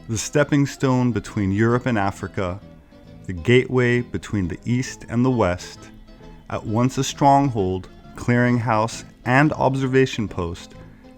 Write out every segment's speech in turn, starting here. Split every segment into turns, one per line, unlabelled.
The stepping stone between Europe and Africa, the gateway between the East and the West, at once a stronghold, clearinghouse, and observation post,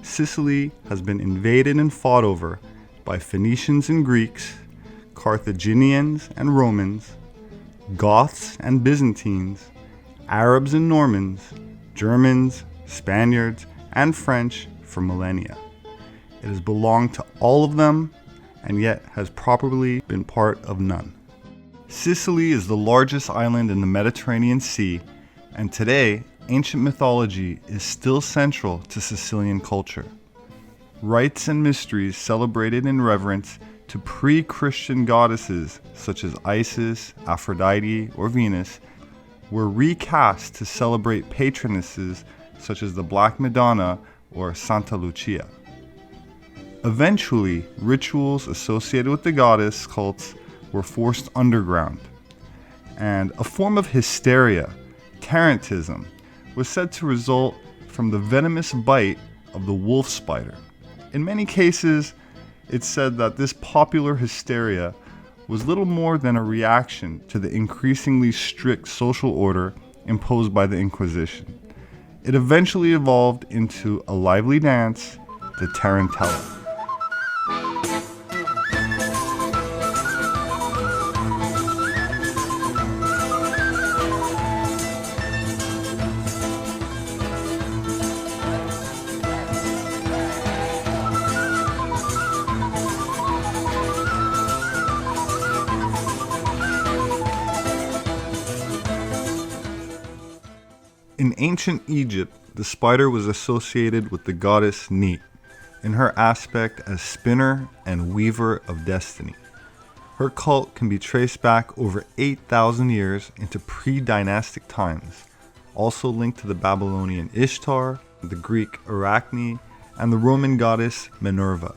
Sicily has been invaded and fought over by Phoenicians and Greeks, Carthaginians and Romans, Goths and Byzantines, Arabs and Normans, Germans, Spaniards, and French for millennia. It has belonged to all of them and yet has probably been part of none. Sicily is the largest island in the Mediterranean Sea, and today, ancient mythology is still central to Sicilian culture. Rites and mysteries celebrated in reverence to pre-Christian goddesses such as Isis, Aphrodite, or Venus were recast to celebrate patronesses such as the Black Madonna or Santa Lucia. Eventually, rituals associated with the goddess cults were forced underground, and a form of hysteria, tarantism, was said to result from the venomous bite of the wolf spider. In many cases, it's said that this popular hysteria was little more than a reaction to the increasingly strict social order imposed by the Inquisition. It eventually evolved into a lively dance, the tarantella. In ancient Egypt, the spider was associated with the goddess Neat, in her aspect as spinner and weaver of destiny. Her cult can be traced back over 8,000 years into pre-dynastic times, also linked to the Babylonian Ishtar, the Greek Arachne, and the Roman goddess Minerva.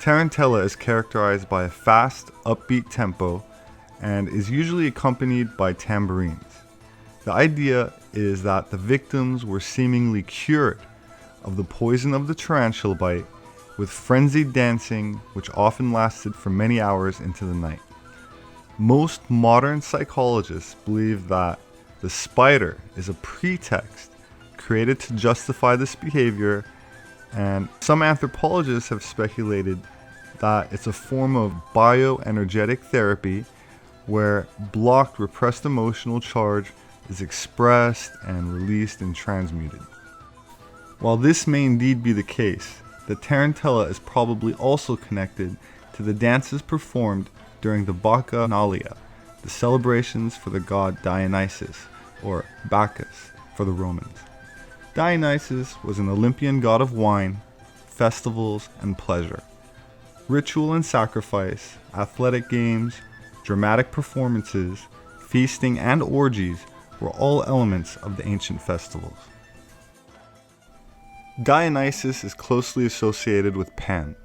Tarantella is characterized by a fast, upbeat tempo and is usually accompanied by tambourines. The idea is that the victims were seemingly cured of the poison of the tarantula bite with frenzied dancing, which often lasted for many hours into the night. Most modern psychologists believe that the spider is a pretext created to justify this behavior, and some anthropologists have speculated that it's a form of bioenergetic therapy where blocked repressed emotional charge is expressed and released and transmuted. While this may indeed be the case, the tarantella is probably also connected to the dances performed during the Bacchanalia, the celebrations for the god Dionysus, or Bacchus for the Romans. Dionysus was an Olympian god of wine, festivals, and pleasure. Ritual and sacrifice, athletic games, dramatic performances, feasting, and orgies were all elements of the ancient festivals. Dionysus is closely associated with Pan.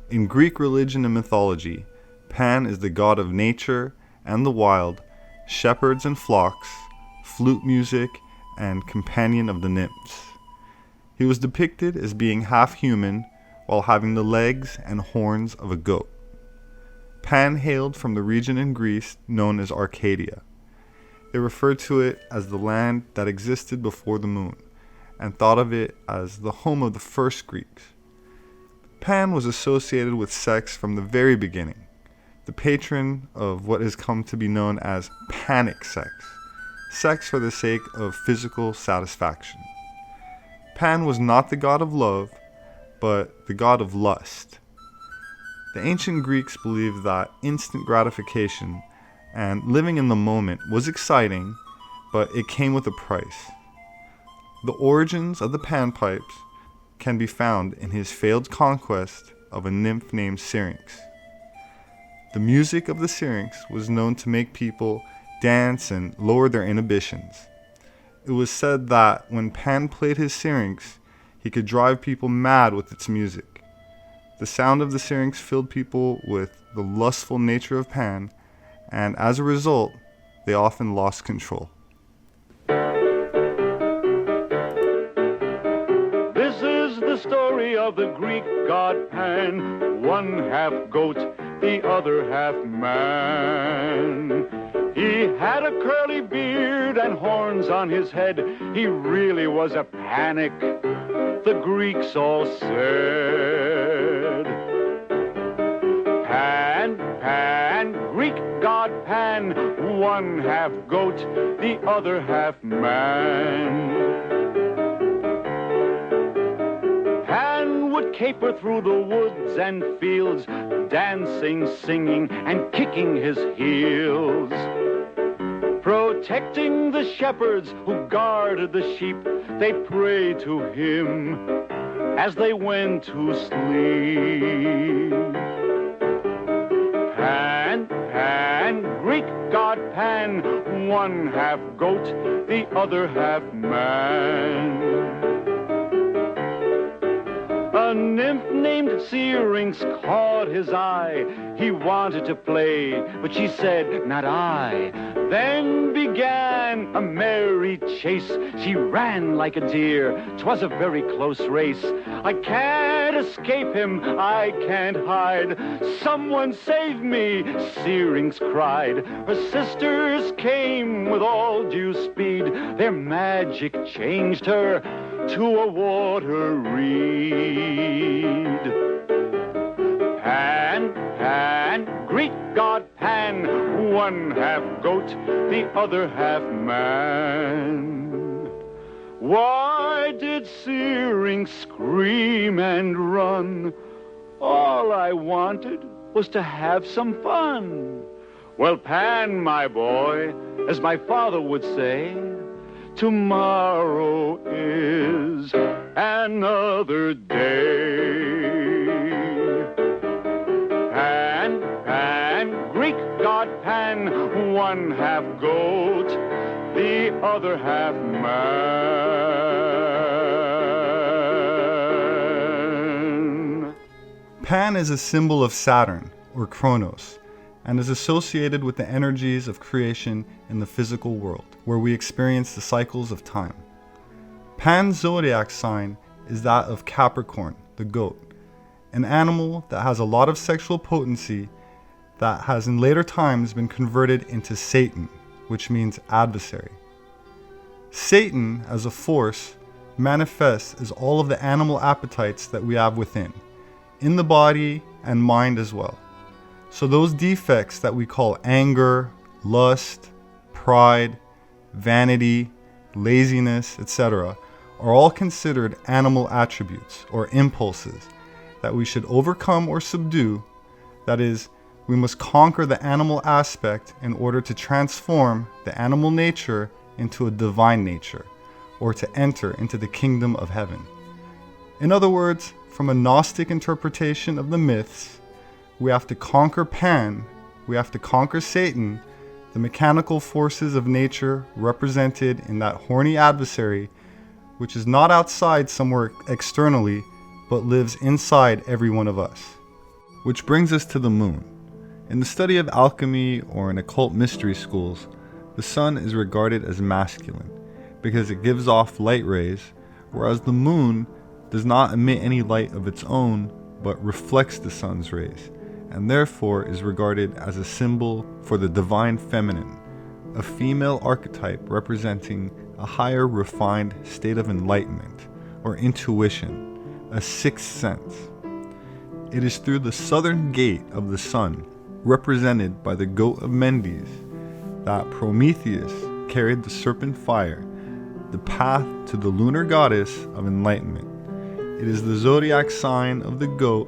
In Greek religion and mythology, Pan is the god of nature and the wild, shepherds and flocks, flute music, and companion of the nymphs. He was depicted as being half human while having the legs and horns of a goat. Pan hailed from the region in Greece known as Arcadia. They referred to it as the land that existed before the moon, and thought of it as the home of the first Greeks. Pan was associated with sex from the very beginning, the patron of what has come to be known as panic sex, sex for the sake of physical satisfaction. Pan was not the god of love, but the god of lust. The ancient Greeks believed that instant gratification and living in the moment was exciting, but it came with a price. The origins of the panpipes can be found in his failed conquest of a nymph named Syrinx. The music of the Syrinx was known to make people dance and lower their inhibitions. It was said that when Pan played his Syrinx, he could drive people mad with its music. The sound of the Syrinx filled people with the lustful nature of Pan, and as a result, they often lost control.
This is the story of the Greek god Pan, one half goat, the other half man. He had a curly beard and horns on his head. He really was a panic, the Greeks all said. Pan, Pan, Greek god Pan, one half goat, the other half man. Pan would caper through the woods and fields, dancing, singing, and kicking his heels. Protecting the shepherds who guarded the sheep, they prayed to him as they went to sleep. Pan, Pan, Greek god Pan, one half goat, the other half man. A nymph named Syrinx caught his eye. He wanted to play, but she said, "Not I." Then began a merry chase. She ran like a deer. 'Twas a very close race. I can't escape him, I can't hide. Someone save me, Syrinx cried. Her sisters came with all due speed. Their magic changed her to a water reed. Pan, Pan, Greek god Pan, one half goat, the other half man. Why did Syrinx scream and run? All I wanted was to have some fun. Well, Pan, my boy, as my father would say, tomorrow is another day. Pan, Pan, Greek god Pan, one half goat, the other half man.
Pan is a symbol of Saturn, or Kronos, and is associated with the energies of creation in the physical world, where we experience the cycles of time. Pan's zodiac sign is that of Capricorn, the goat, an animal that has a lot of sexual potency that has in later times been converted into Satan, which means adversary. Satan, as a force, manifests as all of the animal appetites that we have within, in the body and mind as well. So those defects that we call anger, lust, pride, vanity, laziness, etc., are all considered animal attributes or impulses that we should overcome or subdue. That is, we must conquer the animal aspect in order to transform the animal nature into a divine nature, or to enter into the kingdom of heaven. In other words, from a Gnostic interpretation of the myths, we have to conquer Pan, we have to conquer Satan, the mechanical forces of nature represented in that horny adversary, which is not outside somewhere externally, but lives inside every one of us. Which brings us to the moon. In the study of alchemy or in occult mystery schools, the sun is regarded as masculine because it gives off light rays, whereas the moon does not emit any light of its own, but reflects the sun's rays, and therefore is regarded as a symbol for the divine feminine, a female archetype representing a higher refined state of enlightenment or intuition, a sixth sense. It is through the southern gate of the sun, represented by the goat of Mendes, that Prometheus carried the serpent fire, the path to the lunar goddess of enlightenment. It is the zodiac sign of the goat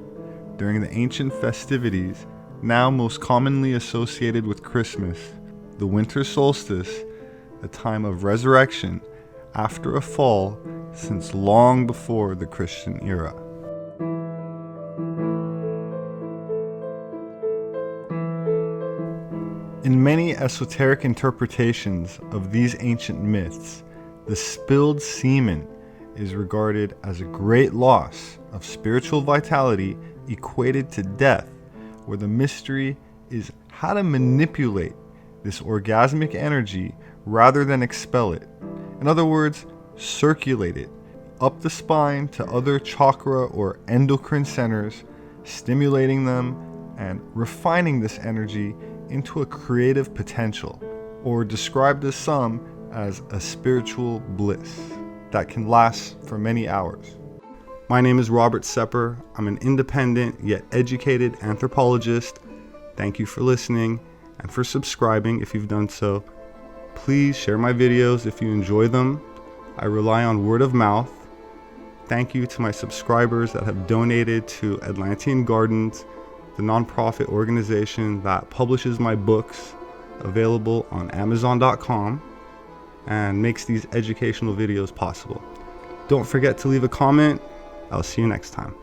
during the ancient festivities, now most commonly associated with Christmas, the winter solstice, a time of resurrection after a fall since long before the Christian era. In many esoteric interpretations of these ancient myths, the spilled semen is regarded as a great loss of spiritual vitality equated to death, where the mystery is how to manipulate this orgasmic energy rather than expel it. In other words, circulate it up the spine to other chakra or endocrine centers, stimulating them and refining this energy into a creative potential, or described as some as a spiritual bliss that can last for many hours. My name is Robert Sepehr. I'm an independent yet educated anthropologist. Thank you for listening and for subscribing if you've done so. Please share my videos if you enjoy them. I rely on word of mouth. Thank you to my subscribers that have donated to Atlantean Gardens, the nonprofit organization that publishes my books, available on Amazon.com, and makes these educational videos possible. Don't forget to leave a comment. I'll see you next time.